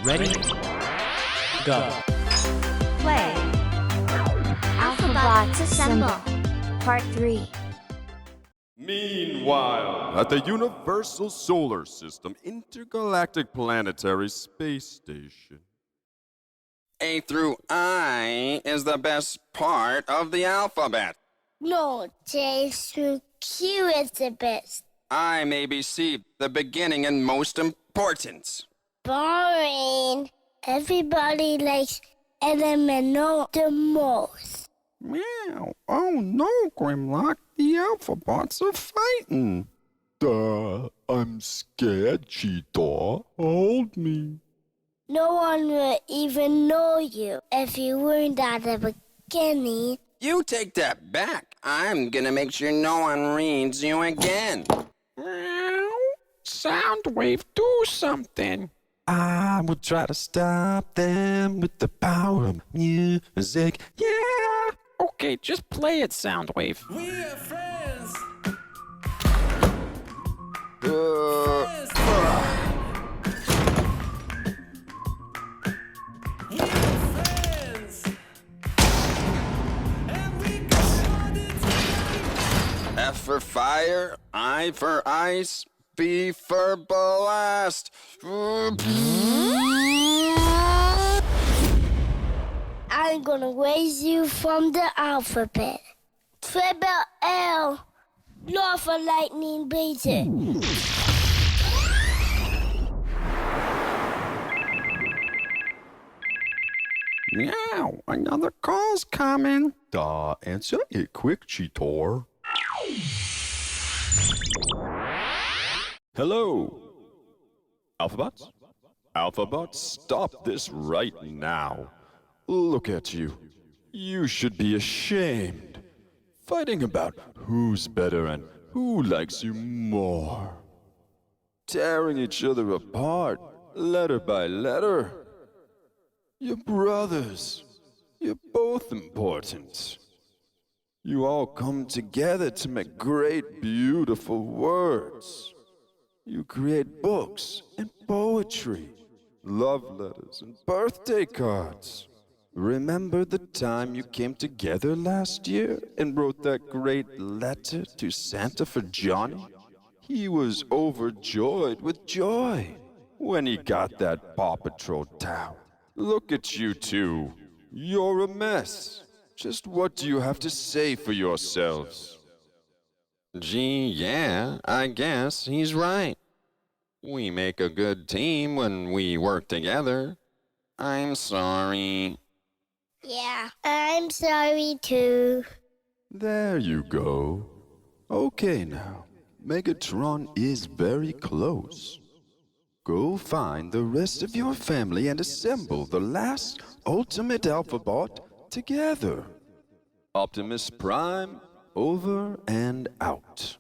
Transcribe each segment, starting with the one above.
Ready? Go. Play. ALPHABOTS Assemble. Part 3. Meanwhile, at the Universal Solar System Intergalactic Planetary Space Station. A through I is the best part of the alphabet. No, J through Q is the best. I may be C, the beginning and most important. Boring. Everybody likes elemental the most. Meow. Oh no, Grimlock. The ALPHABOTs are fighting. I'm scared, Cheetor. Hold me. No one will even know you if you weren't at the beginning. You take that back. I'm gonna make sure no one reads you again. Meow. Soundwave, do something. I will try to stop them with the power of music. Yeah. Okay, just play it, Soundwave. We are friends. We are friends. And we got it tonight. F for fire, I for ice, B for blast. I'm gonna raise you from the alphabet. Triple L. Law for lightning laser. Meow, another call's coming. Answer it quick, Cheetor. Hello. ALPHABOTS? ALPHABOTS, stop this right now. Look at you. You should be ashamed. Fighting about who's better and who likes you more. Tearing each other apart, letter by letter. You're brothers. You're both important. You all come together to make great, beautiful words. You create books and poetry, love letters and birthday cards. Remember the time you came together last year and wrote that great letter to Santa for Johnny? He was overjoyed with joy when he got that Paw Patrol towel. Look at you two. You're a mess. Just what do you have to say for yourselves? Gee, yeah, I guess he's right. We make a good team when we work together. I'm sorry. Yeah, I'm sorry too. There you go. Okay now, Megatron is very close. Go find the rest of your family and assemble the last ultimate ALPHABOT together. Optimusprime, over and out.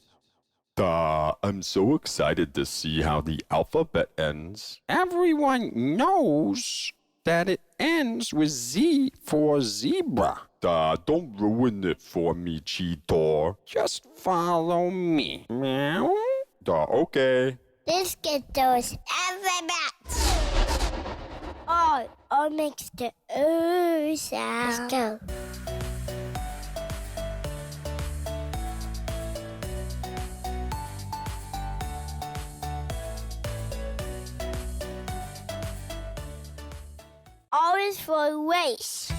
I'm so excited to see how the alphabet ends. Everyone knows that it ends with Z for zebra. Don't ruin it for me, Cheetor. Just follow me. Meow. Okay. Let's get those alphabets. All makes the O sound. Let's go. R is for race.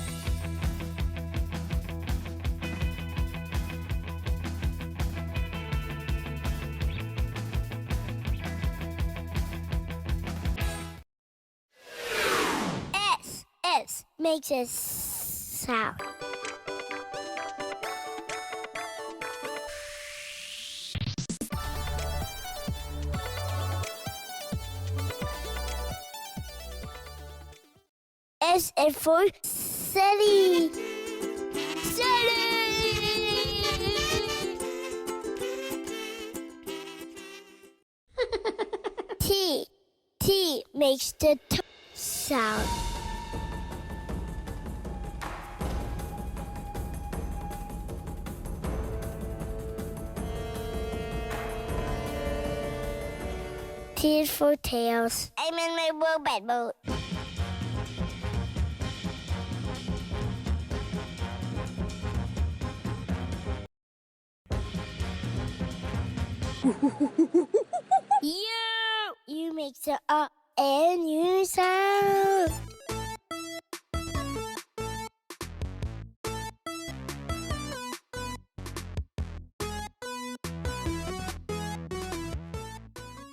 S makes a sound. S is for city. T makes the T sound. T is for tails. I'm in my robot mode. You make the and U sound.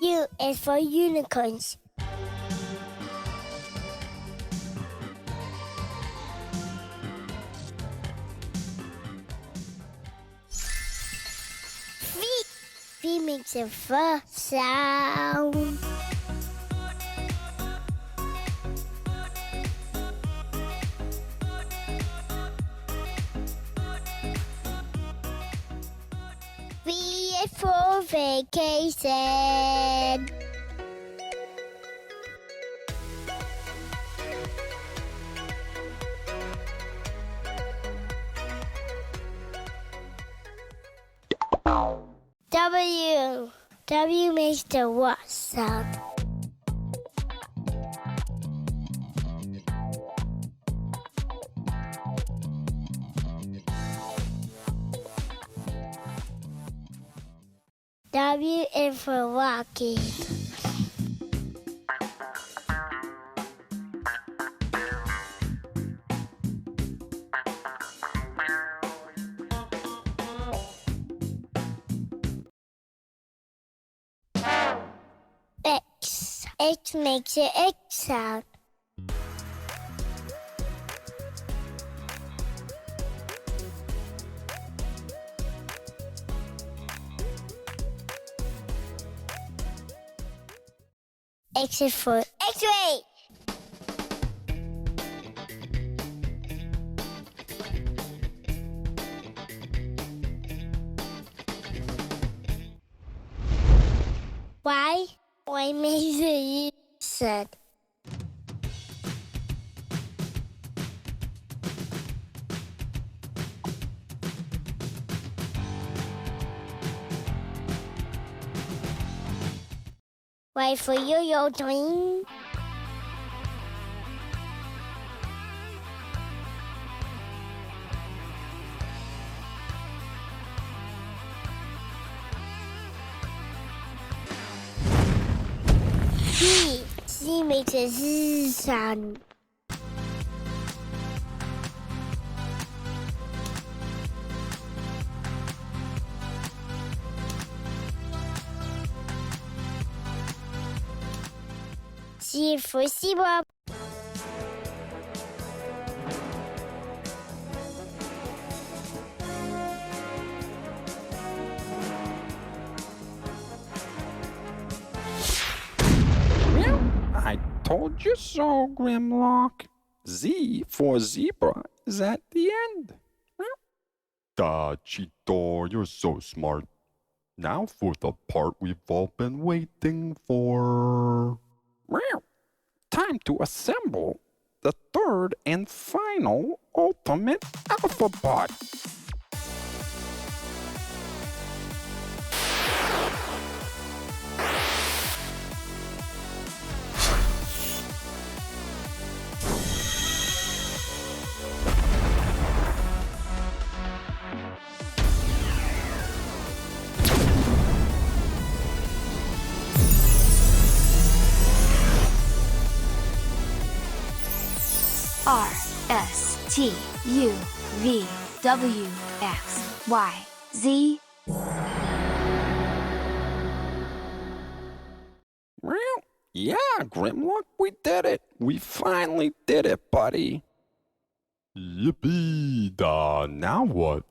U is for unicorns. V makes a fur sound. V is for vacation. W makes the what sound. W is for rocket. X makes an X sound. X is for X-ray. Y makes a sound. Y for yo-yo twin. Z makes a Z sound. Z for zebra. I told you so, Grimlock. Z for zebra is at the end. Cheetor, you're so smart. Now for the part we've all been waiting for. Time to assemble the third and final ultimate ALPHABOT. R S T U V W X Y Z. Well, yeah, Grimlock, we did it. We finally did it, buddy. Yippee-da, now what?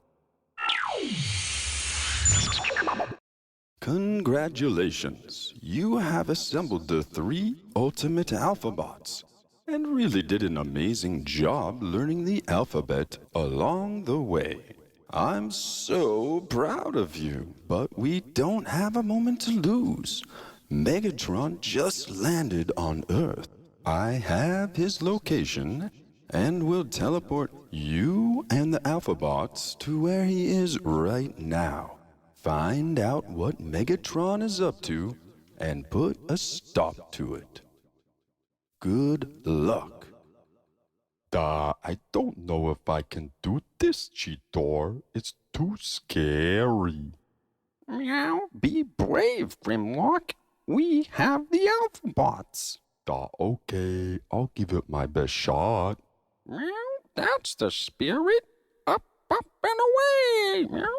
Congratulations, you have assembled the 3 ultimate ALPHABOTs and really did an amazing job learning the alphabet along the way. I'm so proud of you, but we don't have a moment to lose. Megatron just landed on Earth. I have his location and will teleport you and the ALPHABOTs to where he is right now. Find out what Megatron is up to and put a stop to it. Good luck. I don't know if I can do this, Cheetor. It's too scary. Meow. Be brave, Grimlock. We have the ALPHABOTS. Okay, I'll give it my best shot. Meow. That's the spirit. Up, up, and away. Meow.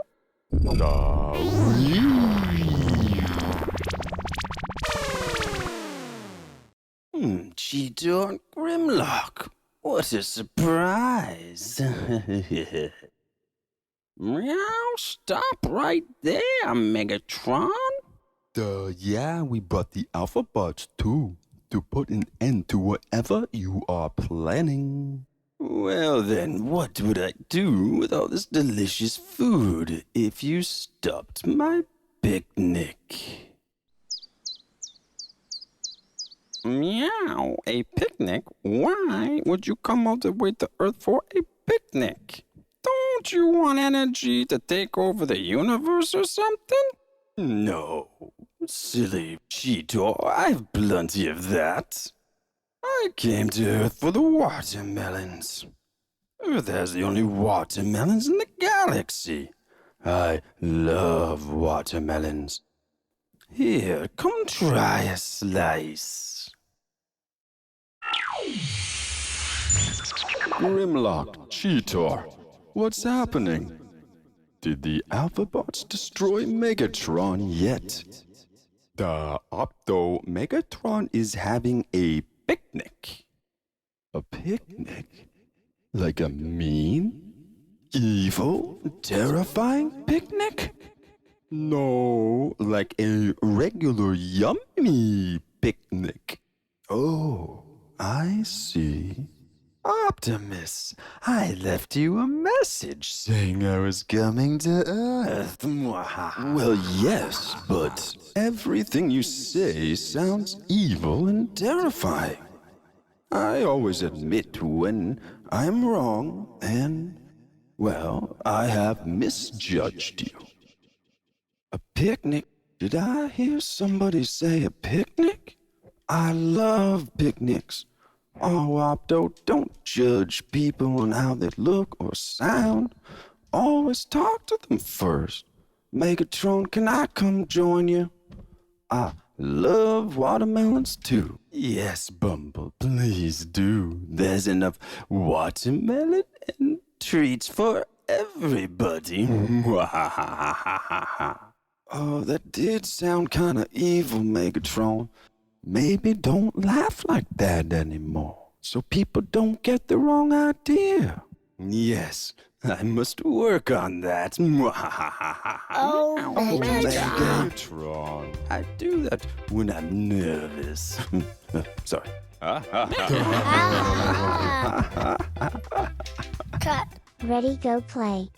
Cheetor and Grimlock. What a surprise. Meow. Stop right there, Megatron. Yeah, we brought the ALPHABOTS too, to put an end to whatever you are planning. Well then, what would I do with all this delicious food if you stopped my picnic? Meow. A picnic? Why would you come all the way to Earth for a picnic? Don't you want energy to take over the universe or something? No, silly Cheetor, I've plenty of that. I came to Earth for the watermelons. Earth has the only watermelons in the galaxy. I love watermelons. Here, come try a slice. Grimlock, Cheetor, what's happening? Did the ALPHABOTS destroy Megatron yet? The Megatron is having a picnic. A picnic? Like a mean, evil, terrifying picnic? No, like a regular yummy picnic. Oh, I see. Optimus, I left you a message saying I was coming to Earth. Well, yes, but everything you say sounds evil and terrifying. I always admit when I'm wrong and, well, I have misjudged you. A picnic? Did I hear somebody say a picnic? I love picnics. Oh, Opto, don't judge people on how they look or sound. Always talk to them first. Megatron, can I come join you? I love watermelons too. Yes, Bumble, please do. There's enough watermelon and treats for everybody. Oh, that did sound kind of evil, Megatron. Maybe don't laugh like that anymore, so people don't get the wrong idea. Yes, I must work on that. Oh, Megatron. I do that when I'm nervous. Sorry. Cut. Ready, go play.